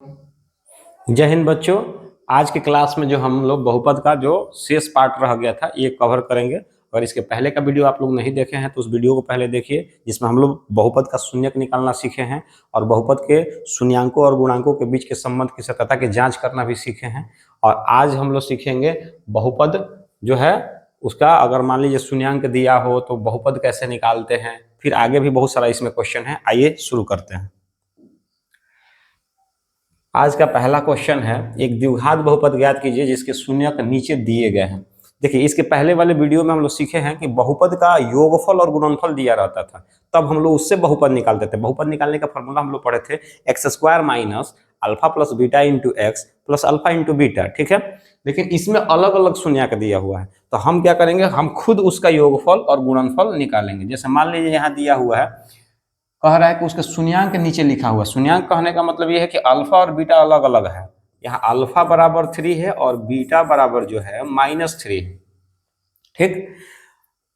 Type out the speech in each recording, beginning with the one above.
जय हिंद बच्चों। आज के क्लास में जो हम लोग बहुपद का जो शेष पार्ट रह गया था ये कवर करेंगे। और इसके पहले का वीडियो आप लोग नहीं देखे हैं तो उस वीडियो को पहले देखिए, जिसमें हम लोग बहुपद का शून्यक निकालना सीखे हैं और बहुपद के शून्यांकों और गुणांकों के बीच के संबंध की सत्यता की जांच करना भी सीखे हैं। और आज हम लोग सीखेंगे बहुपद जो है उसका अगर मान लीजिए शून्यांक दिया हो तो बहुपद कैसे निकालते हैं। फिर आगे भी बहुत सारा इसमें क्वेश्चन है, आइए शुरू करते हैं। आज का पहला क्वेश्चन है, एक द्विघात बहुपद ज्ञात कीजिए जिसके शून्यक नीचे दिए गए हैं। देखिए, इसके पहले वाले वीडियो में हम लोग सीखे हैं कि बहुपद का योगफल और गुणनफल दिया रहता था, तब हम लोग उससे बहुपद निकालते थे। बहुपद निकालने का फॉर्मूला हम लोग पढ़े थे x square minus alpha plus beta into x plus alpha into beta, ठीक है। लेकिन इसमें अलग अलग शून्यक दिया हुआ है, तो हम क्या करेंगे, हम खुद उसका योगफल और गुणनफल निकालेंगे। जैसे मान लीजिए यहाँ दिया हुआ है, कह रहा है कि उसके शून्यांक नीचे लिखा हुआ। शून्यांक कहने का मतलब ये है कि अल्फा और बीटा अलग अलग है। यहाँ अल्फा बराबर 3 है और बीटा बराबर जो है -3 है, ठीक।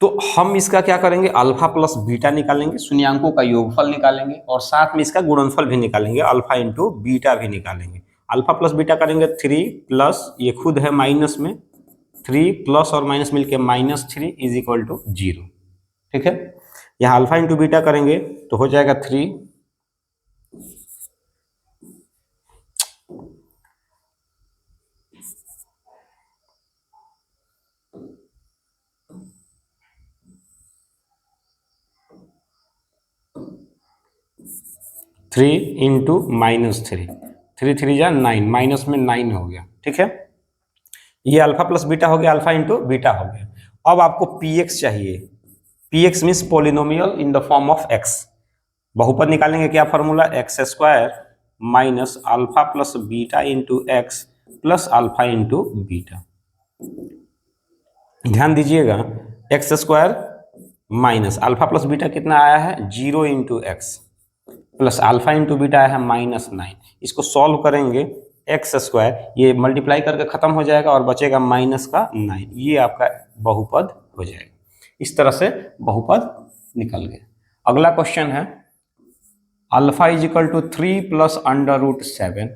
तो हम इसका क्या करेंगे, अल्फा प्लस बीटा निकालेंगे, शून्यांकों का योगफल निकालेंगे और साथ में इसका गुणनफल भी निकालेंगे, अल्फा इंटू बीटा भी निकालेंगे। अल्फा प्लस बीटा करेंगे 3 प्लस ये खुद है माइनस में 3 प्लस और माइनस मिलके -3 इज इक्वल टू 0, ठीक है। यहाँ अल्फा इंटू बीटा करेंगे तो हो जाएगा 3 3 इंटू -3, 3 3 जा 9, माइनस में 9 हो गया, ठीक है। ये अल्फा प्लस बीटा हो गया, अल्फा इंटू बीटा हो गया। अब आपको पी एक्स चाहिए। P x means polynomial in the form of x. बहुपद निकालेंगे, क्या formula, x square minus alpha plus beta into x plus alpha into beta. ध्यान दीजिएगा, x square minus alpha plus beta कितना आया है, 0 into x plus alpha into beta आया है -9। इसको सॉल्व करेंगे, एक्स स्क्वायर ये मल्टीप्लाई करके खत्म हो जाएगा और बचेगा -9। ये आपका बहुपद हो जाएगा। इस तरह से बहुपद निकल गया। अगला क्वेश्चन है, alpha is equal to 3 plus √7,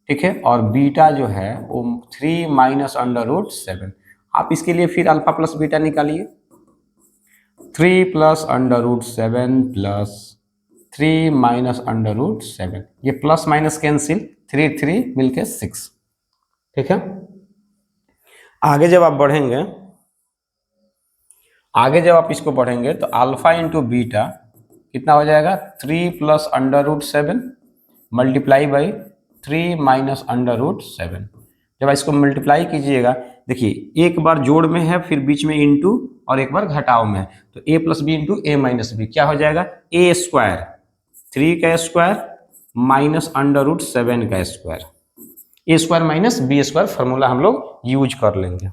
ठीक है, और बीटा जो है वो 3 माइनस √7। आप इसके लिए फिर अल्फा प्लस बीटा निकालिए। 3 प्लस √7 प्लस 3 माइनस √7, ये प्लस माइनस कैंसिल, 3 3 मिलके 6, ठीक है। आगे जब आप इसको बढ़ेंगे तो अल्फा इंटू बीटा कितना हो जाएगा, 3 प्लस √7 मल्टीप्लाई बाई 3 माइनस √7। जब इसको मल्टीप्लाई कीजिएगा, देखिए एक बार जोड़ में है, फिर बीच में इंटू और एक बार घटाव में है, तो a plus B into A minus B क्या हो जाएगा, ए स्क्वायर 3 का स्क्वायर माइनस √7 का square, A square minus B square formula हम लोग यूज कर लेंगे,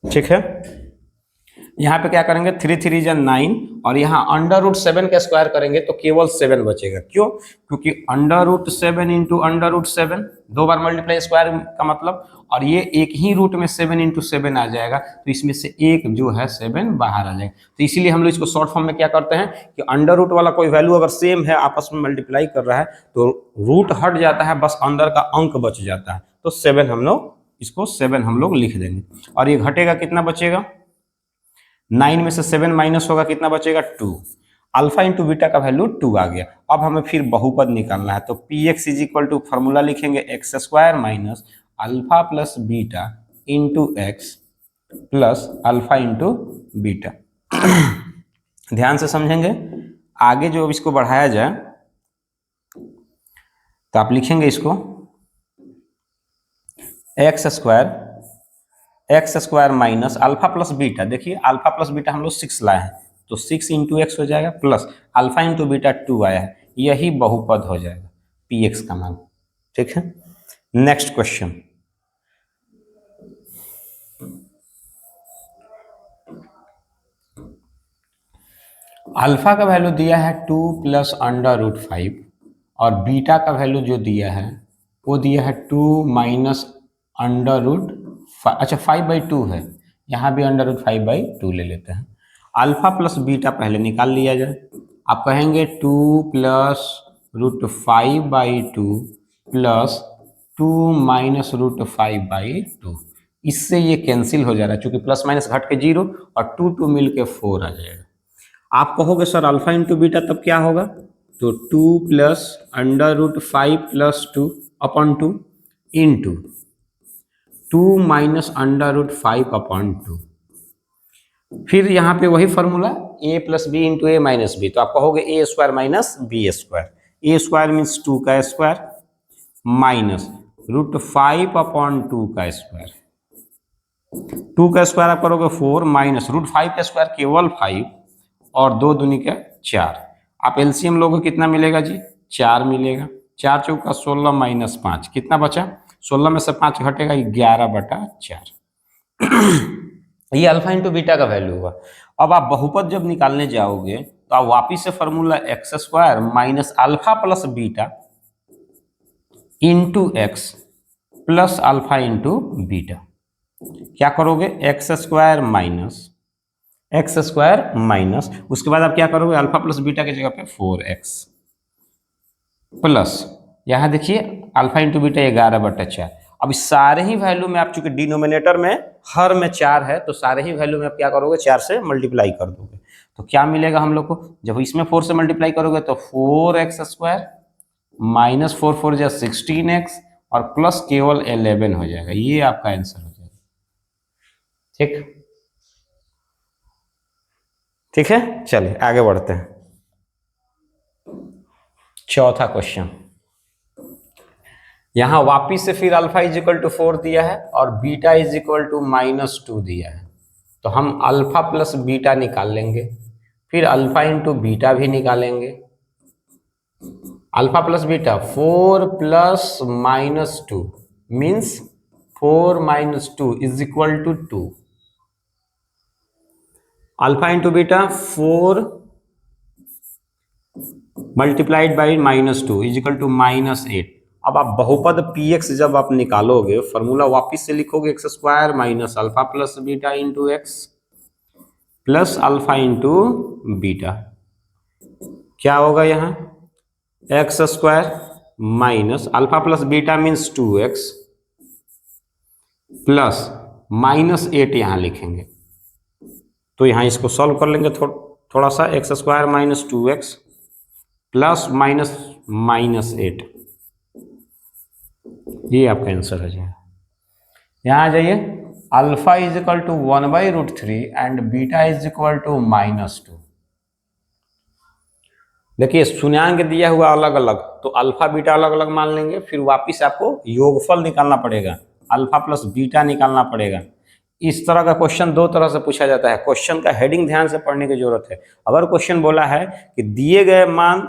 ठीक है। यहाँ पे क्या करेंगे, 3 3 जा 9 और यहाँ √7 का स्क्वायर करेंगे तो केवल 7 बचेगा। क्यों, क्योंकि √7 इंटू √7 दो बार मल्टीप्लाई स्क्वायर का मतलब, और ये एक ही रूट में 7 इंटू 7 आ जाएगा, तो इसमें से एक जो है 7 बाहर आ जाएगा। तो इसीलिए हम लोग इसको शॉर्ट फॉर्म में क्या करते हैं कि अंडर रूट वाला कोई वैल्यू अगर सेम है, आपस में मल्टीप्लाई कर रहा है, तो रूट हट जाता है, बस अंदर का अंक बच जाता है। तो 7 हम लोग लिख देंगे। और ये घटेगा, कितना बचेगा, 9 में से 7 माइनस होगा, कितना बचेगा, 2। अल्फा इंटू बीटा का वैल्यू 2 आ गया। अब हमें फिर बहुपद निकालना है, तो P x is equal to formula लिखेंगे x square minus alpha plus beta into x plus alpha into beta. ध्यान से समझेंगे, आगे जो इसको बढ़ाया जाए तो आप लिखेंगे इसको x square minus alpha plus beta. देखिए अल्फा प्लस बीटा हम लोग 6 लाए हैं, तो 6 इंटू एक्स हो जाएगा प्लस अल्फा इंटू बीटा 2 आया है, यही बहुपद हो जाएगा पी एक्स का मान, ठीक है। नेक्स्ट क्वेश्चन, अल्फा का वैल्यू दिया है 2 प्लस √5 और बीटा का वैल्यू जो दिया है वो दिया है 2 माइनस √5। अच्छा 5/2 है, यहाँ भी √5/2 ले लेते हैं। अल्फा प्लस बीटा पहले निकाल लिया जाए। आप कहेंगे 2 प्लस √5/2 प्लस 2 माइनस √5/2। इससे ये कैंसिल हो जा रहा है, चूंकि प्लस माइनस घट के 0 और 2 मिल के 4 आ जाएगा। आप कहोगे सर अल्फा इंटू बीटा तब क्या होगा, तो 2 प्लस √5 प्लस 2/2 इंटू 2 माइनस √5/2। फिर यहाँ पे वही formula a plus B into A minus B, तो आप कहोगे A square minus B square. A square means 2 का स्क्वायर माइनस √5/2 का स्क्वायर। 2 का स्क्वायर आप करोगे 4 माइनस √5 का स्क्वायर केवल 5 और 2 दूनी का 4। आप एलसीएम लोगे कितना मिलेगा जी, 4 मिलेगा। 4 चौका 16 माइनस 5 कितना बचा, 16 में से 5 घटेगा 11/4। ये अल्फा इंटू बीटा का वैल्यू हुआ। अब आप बहुपद जब निकालने जाओगे तो आप वापिस से formula x square minus alpha plus beta into x plus alpha into beta. क्या करोगे, एक्स स्क्वायर माइनस उसके बाद आप क्या करोगे, अल्फा प्लस बीटा की जगह पे 4x प्लस यहाँ देखिए अल्फा इंटू बीटा 11/4। अब इस सारे ही वैल्यू में आप चूंकि डिनोमिनेटर में हर में 4 है तो सारे ही वैल्यू में आप क्या करोगे, 4 से मल्टीप्लाई कर दोगे। तो क्या मिलेगा हम लोग को, जब इसमें 4 से मल्टीप्लाई करोगे तो 4x स्क्वायर माइनस 4 4 जा 16x और प्लस केवल 11 हो जाएगा। ये आपका आंसर हो जाएगा। ठीक है, चलिए आगे बढ़ते हैं। चौथा क्वेश्चन, यहां वापिस से फिर अल्फा इज इक्वल टू 4 दिया है और बीटा इज इक्वल टू -2 दिया है। तो हम अल्फा प्लस बीटा निकाल लेंगे, फिर अल्फा इंटू बीटा भी निकालेंगे। Alpha plus beta 4 plus -2 means 4 - 2 is equal to 2। Alpha into beta 4 multiplied by -2 is equal to -8। अब आप बहुपद px जब आप निकालोगे फॉर्मूला वापिस से लिखोगे x square minus alpha plus beta into x plus alpha into beta. क्या होगा यहाँ, x square minus alpha plus beta means 2x plus -8 यहाँ लिखेंगे। तो यहाँ इसको सॉल्व कर लेंगे थोड़ा सा, x square minus 2x plus -8। ये आपका आंसर हो जाएगा। यहाँ आ जाइए, alpha is equal to 1/√3 and beta is equal to -2। देखिए शून्यांक दिया हुआ अलग अलग, तो अल्फा बीटा अलग अलग मान लेंगे, फिर वापिस आपको योगफल निकालना पड़ेगा, अल्फा प्लस बीटा निकालना पड़ेगा। इस तरह का क्वेश्चन दो तरह से पूछा जाता है। क्वेश्चन का हेडिंग ध्यान से पढ़ने की जरूरत है। अगर क्वेश्चन बोला है कि दिए गए मान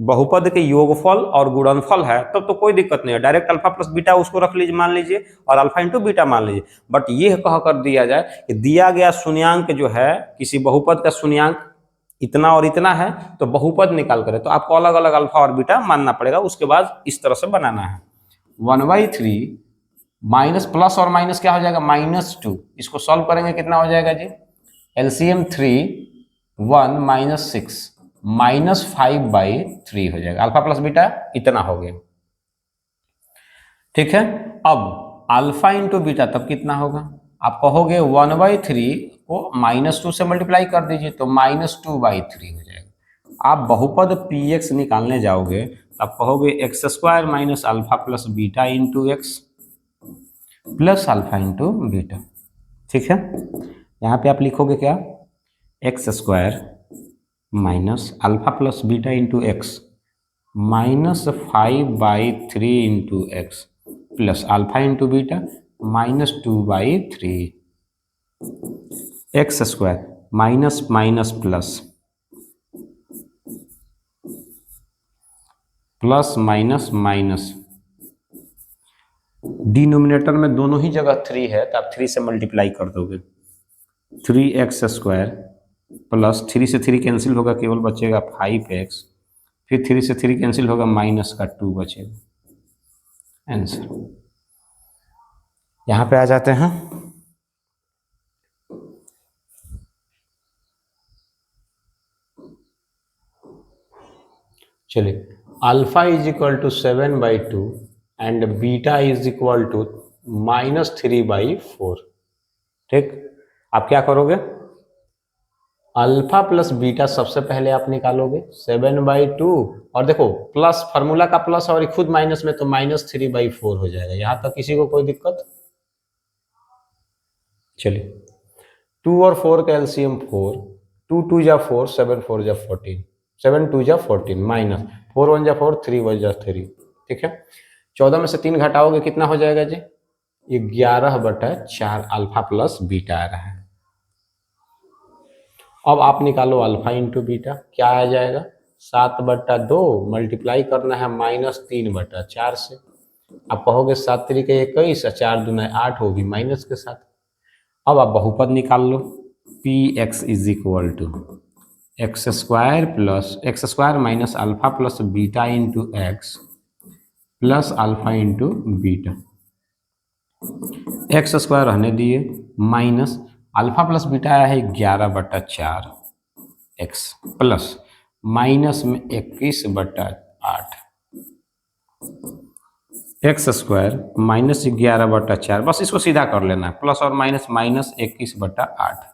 बहुपद के योगफल और गुणनफल है तब तो कोई दिक्कत नहीं है, डायरेक्ट अल्फा प्लस बीटा उसको रख लीजिए, मान लीजिए, और अल्फा इंटू बीटा मान लीजिए। बट ये कह कर दिया जाए कि दिया गया शून्यांक जो है, किसी बहुपद का शून्यांक इतना और इतना है तो बहुपद निकाल करें, तो आपको अलग अलग अल्फा और बीटा मानना पड़ेगा। उसके बाद इस तरह से बनाना है। 1/3 माइनस प्लस और माइनस क्या हो जाएगा, -2। इसको सॉल्व करेंगे कितना हो जाएगा जी, एलसीएम 3 1 -6 -5/3 हो जाएगा। अल्फा प्लस बीटा इतना हो गया। ठीक है, अब अल्फा इंटू बीटा तब कितना होगा, आप कहोगे 1/3 को -2 से मल्टीप्लाई कर दीजिए तो -2/3 हो जाएगा। आप बहुपद px निकालने जाओगे तो आप कहोगे x square minus alpha plus beta into x plus alpha into beta. ठीक है, यहाँ पे आप लिखोगे क्या, x square minus alpha plus beta into x -5/3 into x plus alpha into beta -2/3। X square minus minus plus plus minus minus, denominator में दोनों ही जगह 3 है तो आप 3 से मल्टीप्लाई कर दोगे। 3x स्क्वायर प्लस 3 से 3 कैंसिल होगा, केवल बचेगा 5x, फिर 3 से 3 कैंसिल होगा, -2 बचेगा। आंसर यहाँ पे आ जाते हैं। चलिए alpha is equal to 7/2 and beta is equal to -3/4। ठीक, आप क्या करोगे, अल्फा प्लस बीटा सबसे पहले आप निकालोगे 7/2, और देखो प्लस फार्मूला का प्लस और खुद माइनस में तो -3/4 हो जाएगा। यहां तक किसी को कोई दिक्कत? चलिए 2 और 4 का एलसीएम 4, 2 2 जा 4, 7 4 जा 14, 7 2 जा 14 माइनस 4 1 जा 4, 3 1 जा 3। ठीक है, 14 में से 3 घटाओगे कितना हो जाएगा जी? 11/4 अल्फा प्लस बीटा आ रहा है। अब आप निकालो अल्फा इंटू बीटा, क्या आ जाएगा? 7/2 मल्टीप्लाई करना है -3/4 से। आप कहोगे 7 3 के 21 और 4 दूना 8, वो भी माइनस के साथ। अब आप बहुपद निकाल लो, P x is equal to x² minus alpha plus beta into x plus alpha into beta. x² रहने दिए, माइनस अल्फा प्लस बीटा आया है 11/4 x प्लस माइनस में 21/8 x² माइनस 11/4, बस इसको सीधा कर लेना है, प्लस और माइनस माइनस 21/8।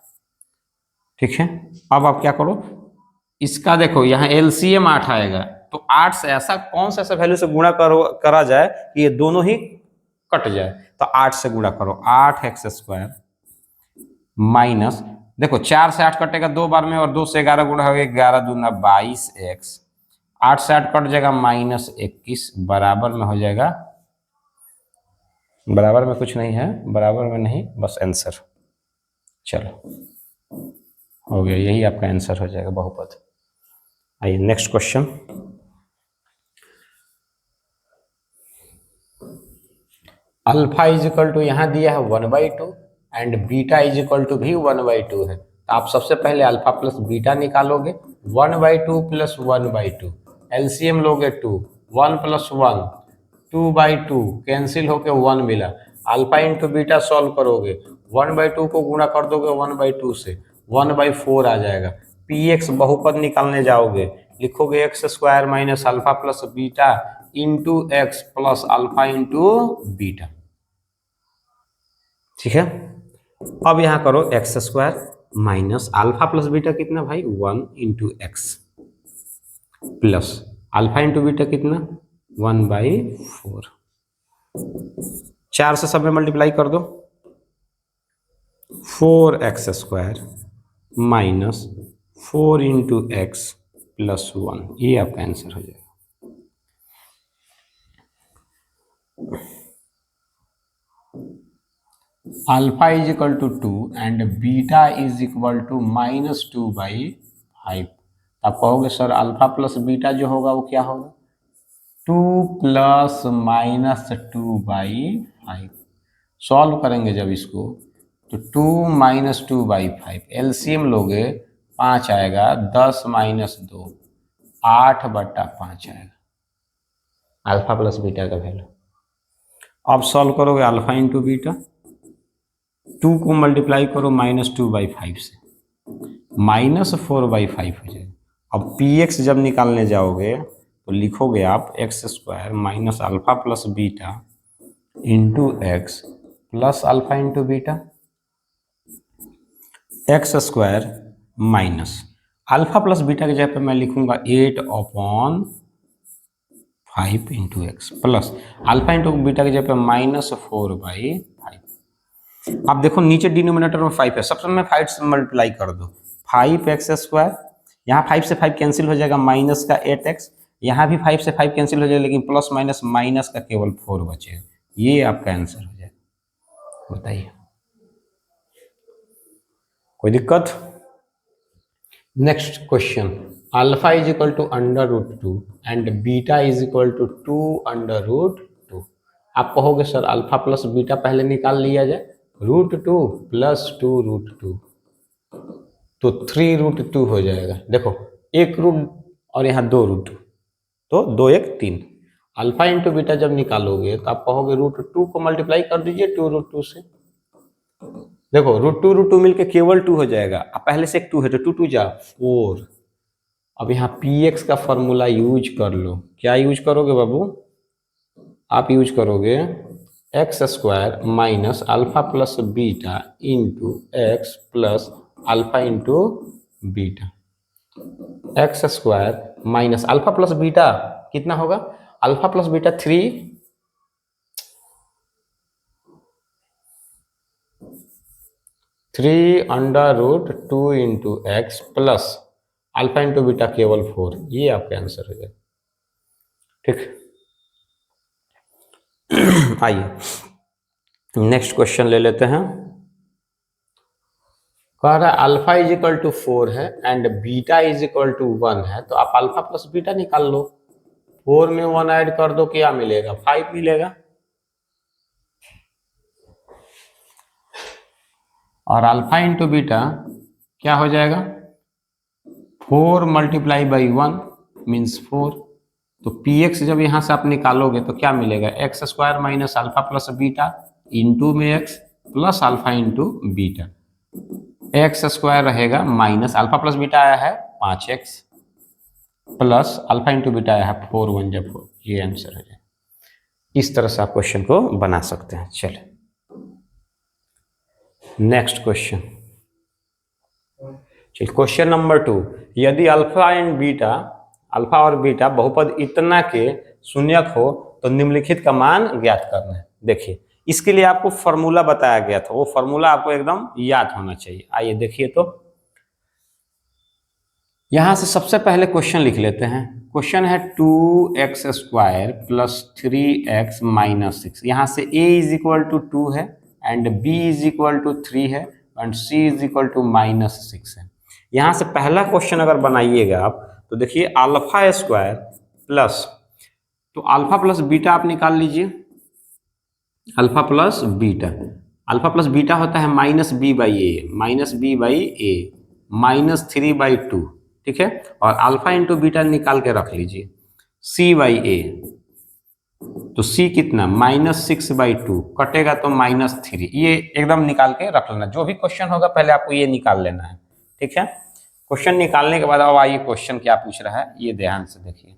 ठीक है, अब आप क्या करो, इसका देखो यहाँ एलसीएम 8 आएगा, तो 8 से ऐसा कौन सा ऐसा वैल्यू से गुणा करा जाए कि ये दोनों ही कट जाए, तो 8 से गुणा करो, 8x² माइनस, देखो 4 से 8 कटेगा 2 बार में, और 2 से 11 गुणा हो गया 11 दूना 22x, 8 से 8 कट जाएगा -21, बराबर में हो जाएगा, बराबर में कुछ नहीं है, बराबर में नहीं, बस आंसर। चलो हो गया, यही आपका आंसर हो जाएगा बहुपद। आइए next question. Alpha is equal to यहाँ दिया है 1/2 and beta is equal to भी 1/2 है, तो आप सबसे पहले अल्फा प्लस बीटा निकालोगे। 1/2 प्लस 1/2 एलसीएम लोगे 2, 1 प्लस 1 2/2 कैंसिल होके 1 मिला। अल्फा इंटू बीटा सॉल्व करोगे, 1/2 को गुणा कर दोगे 1/2 से, 1/4 आ जाएगा। पी एक्स बहुपद निकालने जाओगे, लिखोगे x² minus alpha plus beta into x plus alpha into beta. ठीक है, अब यहां करो x² minus alpha plus beta कितना भाई 1 into x plus alpha into beta कितना 1/4, 4 से सब में मल्टीप्लाई कर दो, 4x² minus 4 into x plus 1, ये आपका आंसर हो जाएगा। Alpha is equal to 2 and beta is equal to -2/5। आप कहोगे सर अल्फा प्लस बीटा जो होगा वो क्या होगा? 2 प्लस -2/5। सॉल्व करेंगे जब इसको तो 2 - 2/5 एलसीएम लोगे 5 आएगा, 10 - 2 8/5 आएगा अल्फा प्लस बीटा का वैल्यू। अब सॉल्व करोगे अल्फा इंटू बीटा, 2 को मल्टीप्लाई करो -2/5 से, -4/5 हो जाएगा। अब पी एक्स जब निकालने जाओगे तो लिखोगे आप x² minus alpha plus beta into x plus alpha into beta, x² minus alpha plus beta की जगह पे मैं लिखूंगा 8/5 into x plus alpha into beta की जगह पे -4/5। अब देखो नीचे डिनोमिनेटर में 5 है, सबसे में 5 से मल्टीप्लाई कर दो, 5x², यहाँ 5 से 5 कैंसिल हो जाएगा, माइनस का 8x, यहाँ भी 5 से 5 कैंसिल हो जाएगा, लेकिन प्लस माइनस माइनस का केवल 4 बचेगा। ये आपका आंसर हो जाएगा। बताइए कोई दिक्कत? Next question, alpha is equal to √2 and beta is equal to 2√2। आप कहोगे सर अल्फा प्लस बीटा पहले निकाल लिया जाए, √2 प्लस 2√2 तो 3√2 हो जाएगा। देखो एक रूट और यहाँ 2√2, तो 2 1 3। अल्फा इंटू बीटा जब निकालोगे तो आप कहोगे √2 को मल्टीप्लाई कर दीजिए 2√2 से, देखो √2 मिलके केवल 2 हो जाएगा। अब पहले से एक 2 है तो 2 2 जा 4, अब यहाँ पी एक्स का फॉर्मूला यूज कर लो। क्या यूज करोगे बाबू? आप यूज करोगे x square minus alpha plus beta into x plus alpha into beta. X square minus alpha plus beta कितना होगा? Alpha plus beta 3√2 into x plus alpha into beta केवल 4। ये आपका आंसर हो जाएगा। ठीक, आइए नेक्स्ट क्वेश्चन ले लेते हैं। कह रहा है अल्फा इज इक्वल टू 4 है and beta is equal to 1 है, तो आप अल्फा प्लस बीटा निकाल लो। 4 में 1 ऐड कर दो, क्या मिलेगा? 5 मिलेगा। और अल्फा इंटू बीटा क्या हो जाएगा? 4 मल्टीप्लाई बाई 1 मीन्स 4। तो पी एक्स जब यहाँ से आप निकालोगे तो क्या मिलेगा? X square minus alpha plus beta into में x plus alpha into beta. X square रहेगा माइनस अल्फा प्लस बीटा आया है 5x plus alpha into beta आया है 4 1 जब 4। ये आंसर है। इस तरह से आप क्वेश्चन को बना सकते हैं। चलिए नेक्स्ट क्वेश्चन। चलिए क्वेश्चन नंबर 2। यदि अल्फा एंड बीटा, अल्फा और बीटा बहुपद इतना के शून्यक हो तो निम्नलिखित का मान ज्ञात करना है। देखिए इसके लिए आपको फॉर्मूला बताया गया था, वो फॉर्मूला आपको एकदम याद होना चाहिए। आइए देखिए, तो यहां से सबसे पहले क्वेश्चन लिख लेते हैं। क्वेश्चन है 2x square plus 3x minus 6। यहाँ से a इज इक्वल टू 2 है and b is equal to 3 है and c is equal to minus 6 है। यहाँ से पहला क्वेश्चन अगर बनाइएगा आप तो देखिए अल्फा स्क्वायर प्लस, तो अल्फा प्लस बीटा आप निकाल लीजिए। Alpha plus beta, alpha plus beta होता है minus B by A, minus B by A minus 3/2। ठीक है, और अल्फा इंटू बीटा निकाल के रख लीजिए c बाई ए। तो c कितना? -6/2 कटेगा तो -3। ये एकदम निकाल के रख लेना। जो भी क्वेश्चन होगा पहले आपको ये निकाल लेना है। ठीक है, क्वेश्चन निकालने के बाद अब आइए क्वेश्चन क्या पूछ रहा है ये ध्यान से देखिए।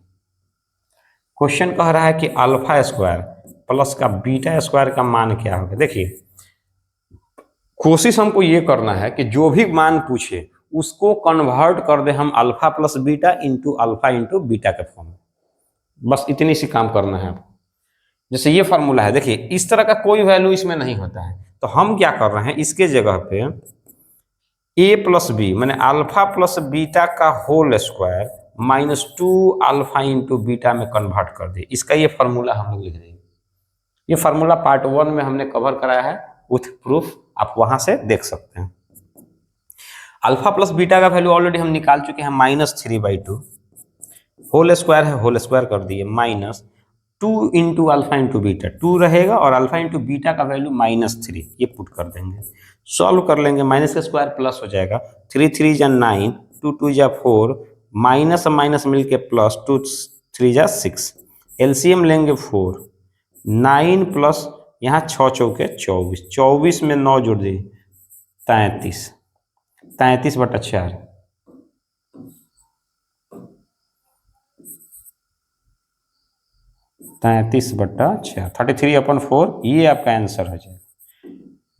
क्वेश्चन कह रहा है कि अल्फा स्क्वायर प्लस का बीटा स्क्वायर का मान क्या होगा। देखिए कोशिश हमको ये करना है कि जो भी मान पूछे उसको कन्वर्ट कर दे हम alpha plus beta into alpha into beta के फॉर्म में। बस इतनी सी काम करना है आपको। जैसे ये फॉर्मूला है, देखिए इस तरह का कोई वैल्यू इसमें नहीं होता है, तो हम क्या कर रहे हैं इसके जगह पे a प्लस बी मैंने अल्फा प्लस बीटा का whole square -2 alpha into beta में कन्वर्ट कर दिए। इसका ये फार्मूला हम लोग लिख देंगे। ये फार्मूला पार्ट 1 में हमने कवर कराया है विथ प्रूफ, आप वहां से देख सकते हैं। अल्फा प्लस बीटा का वैल्यू ऑलरेडी हम निकाल चुके हैं -3/2। होल स्क्वायर है, होल स्क्वायर कर दिए -2 इंटू अल्फा इंटू बीटा, 2 रहेगा और अल्फा इंटू बीटा का वैल्यू -3, ये पुट कर देंगे। सॉल्व कर लेंगे, माइनस का स्क्वायर प्लस हो जाएगा। 3 3 जा 9, 2 2 जा 4, माइनस माइनस मिलके प्लस, 2 3 जा 6। एलसीएम लेंगे 4, 9 प्लस यहाँ 6 चौके 24, 24 में 9 जोड़ दिए 33, 33/4। 33/4, 33/4, ये आपका आंसर हो जाएगा।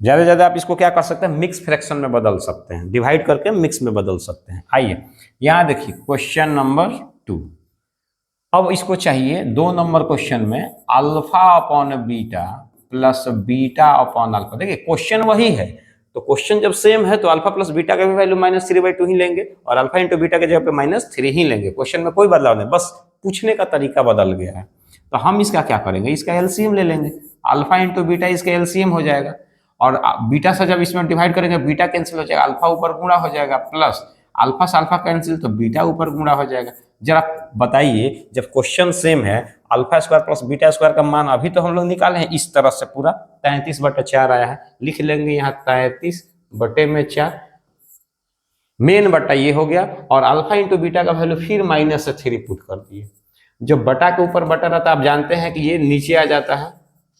ज़्यादा से ज़्यादा आप इसको क्या कर सकते हैं, मिक्स फ्रैक्शन में बदल सकते हैं, डिवाइड करके मिक्स में बदल सकते हैं। आइए यहाँ देखिए क्वेश्चन नंबर 2। अब इसको चाहिए 2 नंबर क्वेश्चन में alpha upon beta plus beta upon alpha. देखिए क्वेश्चन वही है, तो क्वेश्चन जब सेम है तो अल्फा प्लस बीटा का भी वैल्यू -3/2 ही लेंगे और अल्फा इंटू बीटा के जगह पे -3 ही लेंगे। क्वेश्चन में कोई बदलाव नहीं, बस पूछने का तरीका बदल गया है। तो हम इसका क्या करेंगे, इसका एलसीएम ले लेंगे। अल्फा इंटू बीटा इसका एलसीएम हो जाएगा और बीटा से जब इसमें डिवाइड करेंगे बीटा कैंसिल हो जाएगा, अल्फा ऊपर गुणा हो जाएगा, प्लस अल्फा से अल्फा कैंसिल तो बीटा ऊपर गुणा हो जाएगा। जरा बताइए जब क्वेश्चन सेम है, alpha square plus beta square का मान अभी तो हम लोग निकाले हैं इस तरह से, पूरा 33/4 आया है। लिख लेंगे यहाँ 33/4, मेन बट्टा ये हो गया और अल्फा इंटू बीटा का वैल्यू फिर -3 पुट कर दिए। जब बटा के ऊपर बटा रहता है आप जानते हैं कि ये नीचे आ जाता है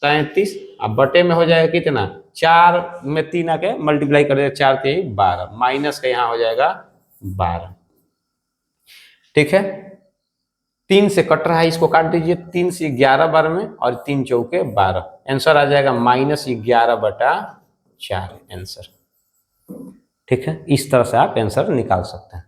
33, अब बटे में हो जाएगा कितना, 4 में 3 आके मल्टीप्लाई कर देगा, 4 3 12, माइनस का यहाँ हो जाएगा 12। ठीक है, 3 से कट रहा है, इसको काट दीजिए, 3 से 11 बार में और 3 चौके 12, आंसर आ जाएगा -11/4 आंसर। ठीक है, इस तरह से आप आंसर निकाल सकते हैं।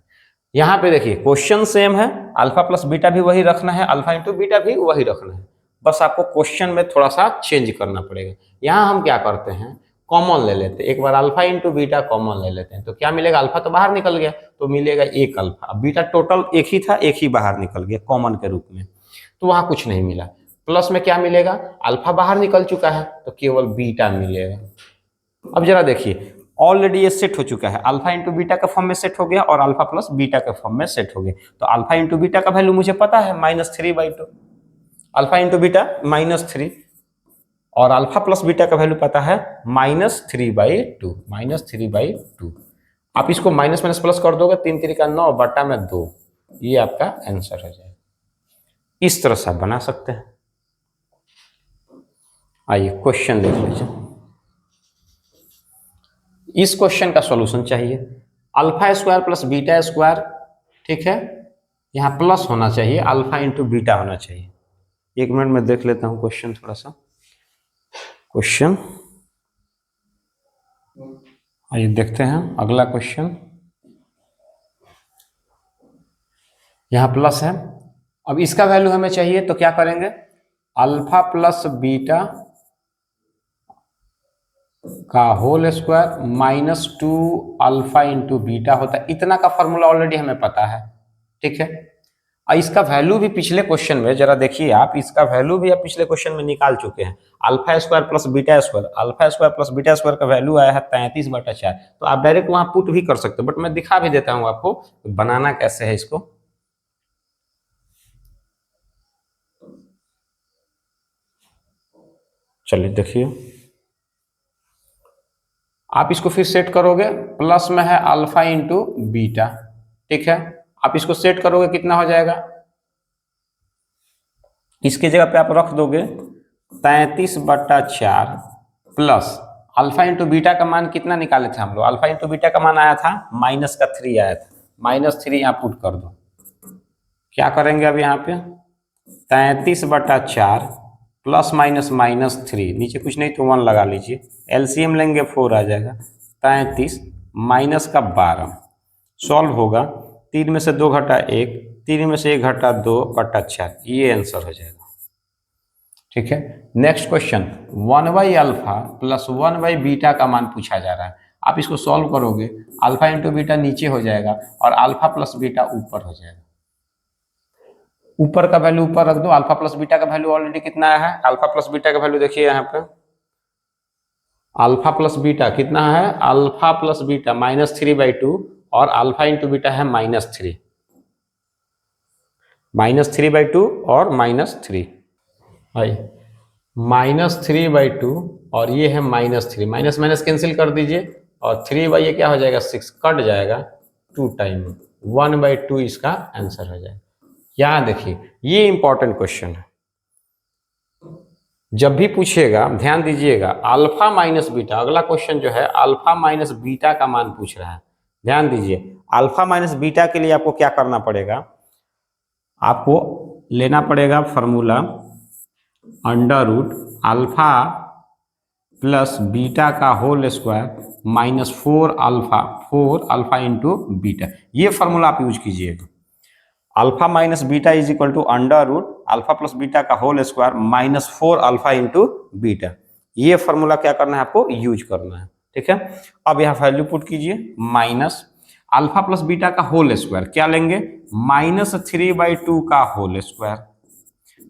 यहाँ पे देखिए क्वेश्चन सेम है, अल्फा प्लस बीटा भी वही रखना है, अल्फा इंटू बीटा भी वही रखना है, बस आपको क्वेश्चन में थोड़ा सा चेंज करना पड़ेगा। यहाँ हम क्या करते हैं, कॉमन ले लेते हैं, एक बार अल्फा इंटू बीटा कॉमन ले लेते हैं, तो क्या मिलेगा, अल्फा तो बाहर निकल गया तो मिलेगा 1 अल्फा, अब बीटा टोटल एक ही था, एक ही बाहर निकल गया कॉमन के रूप में, तो वहाँ कुछ नहीं मिला। प्लस में क्या मिलेगा, अल्फा बाहर निकल चुका है तो केवल बीटा मिलेगा। अब जरा देखिए ऑलरेडी ये सेट हो चुका है, अल्फा इंटू बीटा का फॉर्म में सेट हो गया और अल्फा प्लस बीटा के फॉर्म में सेट हो गया, तो अल्फा इंटू बीटा का वैल्यू मुझे पता है -3/2, अल्फा इंटू बीटा -3, और अल्फा प्लस बीटा का वैल्यू पता है -3/2। आप इसको माइनस माइनस प्लस कर दोगे, 3 3 का 9 बटा में 2, ये आपका आंसर हो जाएगा। इस तरह से आप बना सकते हैं। आइए क्वेश्चन देख लीजिए, इस क्वेश्चन का सॉल्यूशन चाहिए, alpha square plus beta square, ठीक है, यहाँ प्लस होना चाहिए, अल्फा इंटू बीटा होना चाहिए। 1 मिनट में देख लेता हूँ क्वेश्चन थोड़ा सा, क्वेश्चन आइए देखते हैं अगला क्वेश्चन। यहाँ प्लस है, अब इसका वैल्यू हमें चाहिए तो क्या करेंगे, अल्फा प्लस बीटा का whole square -2 alpha into beta होता है, इतना का फॉर्मूला ऑलरेडी हमें पता है। ठीक है, और इसका वैल्यू भी पिछले क्वेश्चन में जरा देखिए आप, इसका वैल्यू भी आप पिछले क्वेश्चन में निकाल चुके हैं, alpha square plus beta square, alpha square plus beta square का वैल्यू आया है 33/4, तो आप डायरेक्ट वहां पुट भी कर सकते हो, बट मैं दिखा भी देता हूं आपको बनाना कैसे है इसको। चलिए देखिए, आप इसको फिर सेट करोगे, प्लस में है अल्फा इंटू बीटा, ठीक है, आप इसको सेट करोगे कितना हो जाएगा, इसकी जगह पे आप रख दोगे 33/4 प्लस अल्फा इंटू बीटा का मान कितना निकाले थे हम लोग, अल्फा इंटू बीटा का मान आया था -3 आया था, -3 यहाँ पुट कर दो। क्या करेंगे अब यहाँ पे 33/4 प्लस माइनस -3, नीचे कुछ नहीं तो 1 लगा लीजिए, एलसीएम लेंगे 4 आ जाएगा, 33 माइनस का 12, सॉल्व होगा, 3 में से 2 घटा 1, 3 में से 1 घटा 2/4, ये आंसर हो जाएगा। ठीक है, नेक्स्ट क्वेश्चन, 1/अल्फा प्लस 1/बीटा का मान पूछा जा रहा है, आप इसको सॉल्व करोगे, अल्फा इंटू बीटा नीचे हो जाएगा और अल्फा प्लस बीटा ऊपर हो जाएगा, ऊपर का वैल्यू ऊपर रख दो, अल्फा प्लस बीटा का वैल्यू ऑलरेडी कितना है, अल्फा प्लस बीटा का वैल्यू देखिए यहाँ पे, अल्फा प्लस बीटा कितना है, अल्फा प्लस बीटा -3/2 और अल्फा इंटू बीटा है -3, -3/2 और -3, -3/2 और ये है -3, माइनस माइनस कैंसिल कर दीजिए और 3 ये क्या हो जाएगा 6, कट जाएगा 2 टाइम, 1/2 इसका आंसर हो जाएगा। यहाँ देखिए ये इंपॉर्टेंट क्वेश्चन है, जब भी पूछेगा ध्यान दीजिएगा, अल्फा माइनस बीटा, अगला क्वेश्चन जो है अल्फा माइनस बीटा का मान पूछ रहा है, ध्यान दीजिए, अल्फा माइनस बीटा के लिए आपको क्या करना पड़ेगा, आपको लेना पड़ेगा फॉर्मूला √ अल्फा प्लस बीटा का whole square -4 alpha into beta, ये फॉर्मूला आप यूज कीजिएगा, alpha minus beta is equal to √ alpha plus beta का whole square -4 alpha into beta, ये फॉर्मूला क्या करना है आपको यूज करना है। ठीक है, अब यहाँ वैल्यू पुट कीजिए, माइनस अल्फा प्लस बीटा का होल स्क्वायर क्या लेंगे, -3/2 का whole square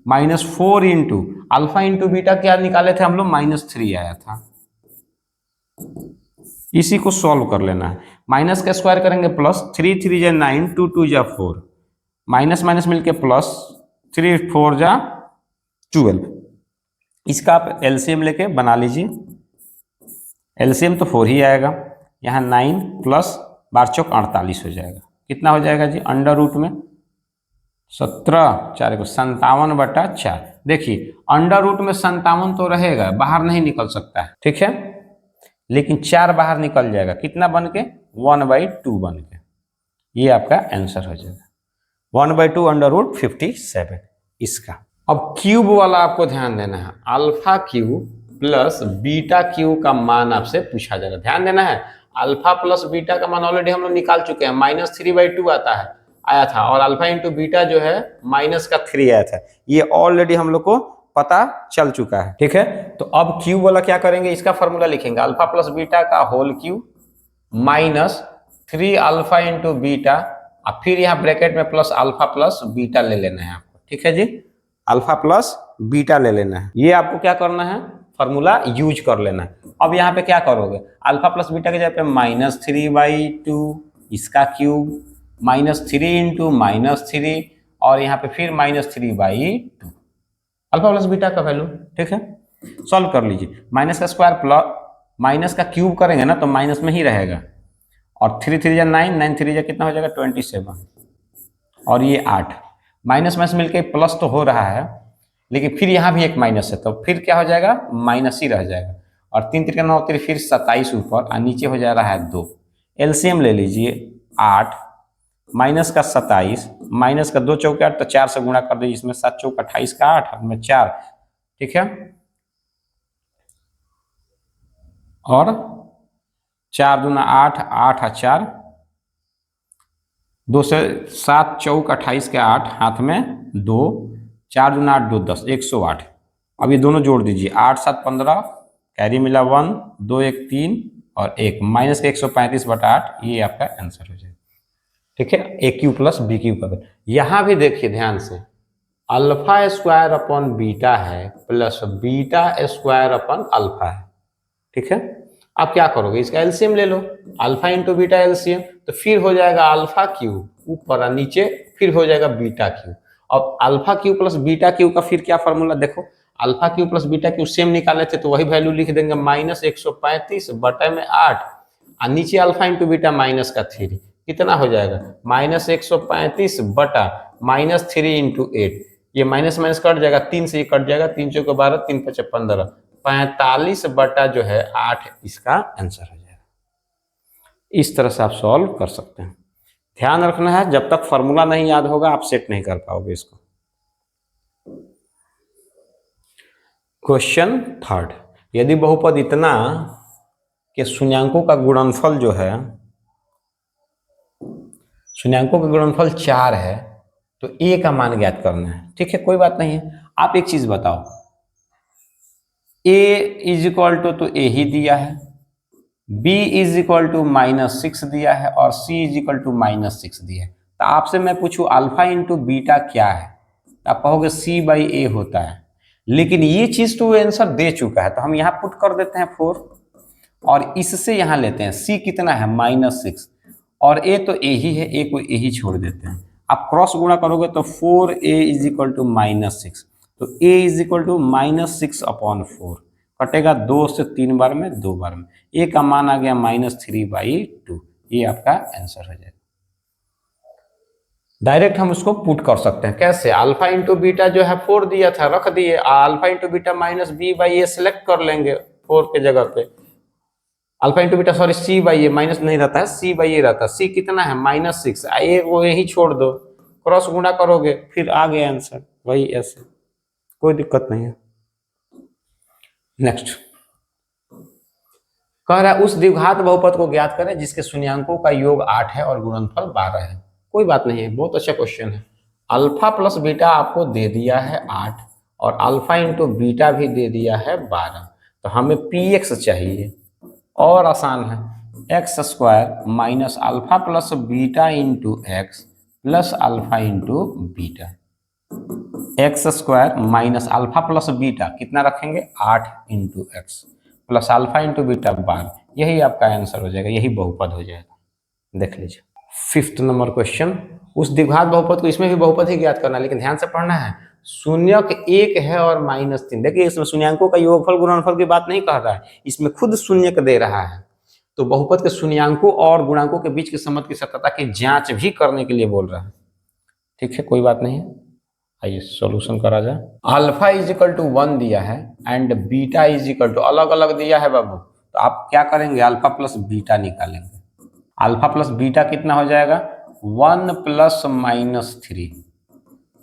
-4 into alpha into beta क्या निकाले थे हम लोग, -3 आया था, इसी को सॉल्व कर लेना है, माइनस का स्क्वायर करेंगे प्लस, 3 3 जा 9, 2 2 जा 4, माइनस माइनस मिलके प्लस, 3 4 जा 12, इसका आप एलसीएम लेके बना लीजिए, एलसीएम तो 4 ही आएगा, यहाँ 9 प्लस 12 चौक 48 हो जाएगा, कितना हो जाएगा जी, √ में 17 4 को 57/4, देखिए √ में 57 तो रहेगा, बाहर नहीं निकल सकता है, ठीक है, लेकिन 4 बाहर निकल जाएगा, कितना बन के 1/2 बन के, ये आपका आंसर हो जाएगा। 1/2 √57 इसका। अब क्यूब वाला आपको ध्यान देना है, alpha cube plus beta cube का मान आपसे पूछा जाएगा। ध्यान देना है, अल्फा प्लस बीटा का मान ऑलरेडी हम लोग निकाल चुके हैं, -3/2 आता है, आया था, और अल्फा इंटू बीटा जो है -3 आया था, ये ऑलरेडी हम लोग को पता चल चुका है। ठीक है, तो अब क्यूब वाला क्या करेंगे, इसका फॉर्मूला लिखेंगे, अल्फा प्लस बीटा का whole cube -3 alpha into beta, और फिर यहाँ ब्रैकेट में प्लस अल्फा प्लस बीटा ले लेना है आपको। ठीक है जी, अल्फा प्लस बीटा ले लेना है, ये आपको क्या करना है, फॉर्मूला यूज कर लेना है। अब यहाँ पे क्या करोगे, अल्फा प्लस बीटा के जगह पे -3/2 इसका क्यूब, -3 इंटू -3, और यहाँ पे फिर -3/2 अल्फा प्लस बीटा का वैल्यू। ठीक है, सॉल्व कर लीजिए, माइनस का स्क्वायर प्लस माइनस का क्यूब करेंगे ना तो माइनस में ही रहेगा, और 3 3 जा 9, 9 3 जा कितना हो जाएगा 27, और ये 8, माइनस माइनस मिलके प्लस तो हो रहा है, लेकिन फिर यहाँ भी एक माइनस है, तो फिर क्या हो जाएगा, माइनस ही रह जाएगा, और 3 3 9 3 फिर 27 ऊपर, और नीचे हो जा रहा है 2। एलसीएम ले लीजिए, 8 माइनस का 27, माइनस का 2 चौके 8, तो 4 से गुणा कर दीजिए, इसमें 7 चौक 28 का 8 में 4। ठीक है, और 4 दूना 8, 8 और 4, 2 से 7 चौक 28 के 8, हाथ में 2, 4 दूना 8 2 10, 108। अब ये दोनों जोड़ दीजिए, 8 7 15, कैरी मिला 1, 2 1 3 और 1, माइनस के 135/8, ये आपका आंसर हो जाएगा। ठीक है, ए क्यू प्लस बी क्यू का। यहाँ भी देखिए ध्यान से, अल्फा स्क्वायर अपॉन बीटा है plus beta square upon alpha है। ठीक है, अब क्या करोगे, इसका एलसीएम ले लो, अल्फा इंटू बीटा एलसीएम, तो फिर हो जाएगा अल्फा क्यूब ऊपर और नीचे फिर हो जाएगा बीटा क्यूब। अब alpha cube plus beta cube का फिर क्या फॉर्मूला, देखो alpha cube plus beta cube same निकाले थे, तो वही वैल्यू लिख देंगे, -135/8, और नीचे अल्फा इंटू बीटा -3, कितना हो जाएगा, -135 बटा -3 इंटू 8, ये माइनस माइनस कट जाएगा, 3 से ये कट जाएगा, 3 चौके 12, 3 5 15, 45 बटा जो है 8 इसका आंसर हो जाएगा। इस तरह से आप सॉल्व कर सकते हैं। ध्यान रखना है, जब तक फॉर्मूला नहीं याद होगा आप सेट नहीं कर पाओगे इसको। क्वेश्चन 3, यदि बहुपद इतना कि शून्यांकों का गुणनफल जो है, शून्यांकों का गुणनफल 4 है, तो ए का मान ज्ञात करना है। ठीक है, कोई बात नहीं है, आप एक चीज बताओ, ए इज इक्वल टू तो ए ही दिया है, बी इज इक्वल टू -6 दिया है, और सी इज इक्वल टू -6 दिया है। तो आपसे मैं पूछूं अल्फा इंटू बीटा क्या है, तो आप कहोगे C/A होता है, लेकिन ये चीज तो आंसर दे चुका है, तो हम यहाँ पुट कर देते हैं 4, और इससे यहाँ लेते हैं सी कितना है -6, और ए तो ए ही है, ए को ए ही छोड़ देते हैं। आप क्रॉस गुणा करोगे तो 4A इज इक्वल टू -6, तो a इज इक्वल टू -6/4, कटेगा 2 से 3 बार में, 2 बार में, a का मान आ गया -3/2, ये आपका आंसर हो जाएगा। डायरेक्ट हम उसको पुट कर सकते हैं, कैसे, अल्फा इंटू बीटा जो है 4 दिया था, रख दिए, alpha into beta -b/a select कर लेंगे 4 के जगह पे, alpha into beta sorry c/a, minus नहीं रहता है, c/a रहता है, c कितना है -6, a को यही छोड़ दो, क्रॉस गुणा करोगे, फिर आ गया आंसर, वही ऐसे, कोई दिक्कत नहीं है। नेक्स्ट कह रहा है उस द्विघात बहुपद को ज्ञात करें जिसके शून्यांकों का योग 8 है और गुणनफल 12 है। कोई बात नहीं है, बहुत अच्छा क्वेश्चन है। अल्फा प्लस बीटा आपको दे दिया है 8, और अल्फा इंटू बीटा भी दे दिया है 12, तो हमें px चाहिए, और आसान है, x² minus alpha plus beta into x plus alpha into beta, x² minus alpha plus beta कितना रखेंगे 8 into x plus alpha into beta 12, यही आपका आंसर हो जाएगा, यही बहुपद हो जाएगा। देख लीजिए 5th नंबर क्वेश्चन, उस द्विघात बहुपद को, इसमें भी बहुपद ही ज्ञात करना है, लेकिन ध्यान से पढ़ना है, शून्यक 1 है और -3, देखिए इसमें शून्यांकों का योगफल गुणनफल की बात नहीं कह रहा है, इसमें खुद शून्यक दे रहा है, तो बहुपद के शून्यांकों और गुणांकों के बीच के संबंध की सत्यता की जांच भी करने के लिए बोल रहा है। ठीक है, कोई बात नहीं है, आइए सॉल्यूशन करा जाए। अल्फा इज इक्वल टू 1 दिया है and beta is equal to अलग अलग दिया है बाबू, तो आप क्या करेंगे, अल्फा प्लस बीटा निकालेंगे। अल्फा प्लस बीटा कितना हो जाएगा 1 प्लस माइनस 3,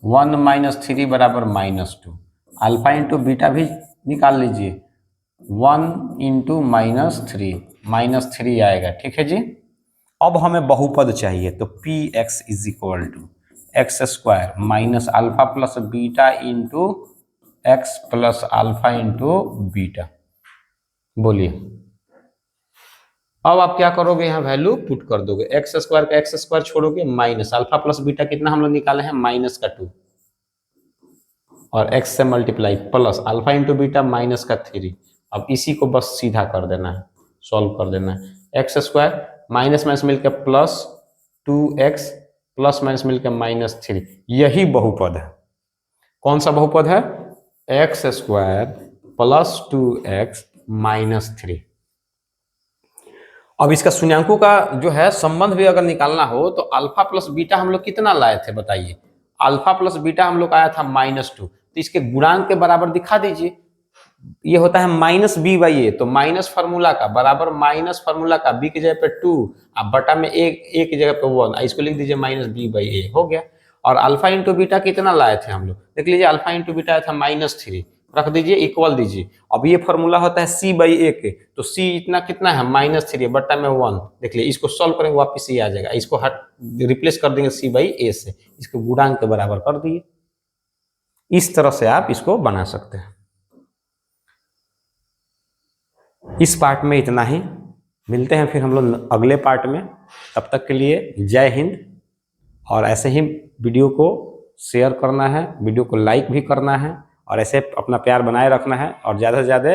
1 माइनस 3 बराबर -2, अल्फा इंटू बीटा भी निकाल लीजिए, 1 इंटू -3 आएगा, ठीक है जी। अब हमें बहुपद चाहिए तो P x is equal to X square minus alpha plus beta into x plus alpha into beta. बोलिए अब आप क्या करोगे, यहाँ वैल्यू पुट कर दोगे, एक्स स्क्वायर का एक्स स्क्वायर छोड़ोगे, माइनस अल्फा प्लस बीटा कितना हम लोग निकाले हैं -2 और एक्स से multiply plus alpha into beta -3। अब इसी को बस सीधा कर देना है, सॉल्व कर देना है। एक्स स्क्वायर माइनस माइनस मिलकर प्लस 2x प्लस माइनस मिलकर -3, यही बहुपद है। कौन सा बहुपद है? X square plus 2x -3। अब इसका शून्यांकों का जो है संबंध भी अगर निकालना हो तो अल्फा प्लस बीटा हम लोग कितना लाए थे बताइए? अल्फा प्लस बीटा हम लोग आया था -2, तो इसके गुणांक के बराबर दिखा दीजिए। ये होता है -b/a, तो माइनस फार्मूला का बराबर माइनस फार्मूला का b की जगह पे 2, अब बटा में a की जगह पे 1, इसको लिख दीजिए -b/a, हो गया। और अल्फा इंटू बीटा कितना लाए थे हम लोग? देख लीजिए अल्फा इंटू बीटा आया था -3, रख दीजिए, इक्वल दीजिए। अब ये फार्मूला होता है c/a के, तो c इतना कितना है -3 बटा में 1। देख लीजिए इसको सॉल्व करेंगे वापिस ये आ जाएगा, इसको हट रिप्लेस कर देंगे c/a से, इसको गुणांक के बराबर कर दिए। इस तरह से आप इसको बना सकते हैं। इस पार्ट में इतना ही, मिलते हैं फिर हम लोग अगले पार्ट में। तब तक के लिए जय हिंद। और ऐसे ही वीडियो को शेयर करना है, वीडियो को लाइक भी करना है, और ऐसे अपना प्यार बनाए रखना है, और ज़्यादा से ज़्यादा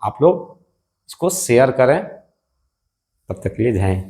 आप लोग इसको शेयर करें। तब तक के लिए जय हिंद।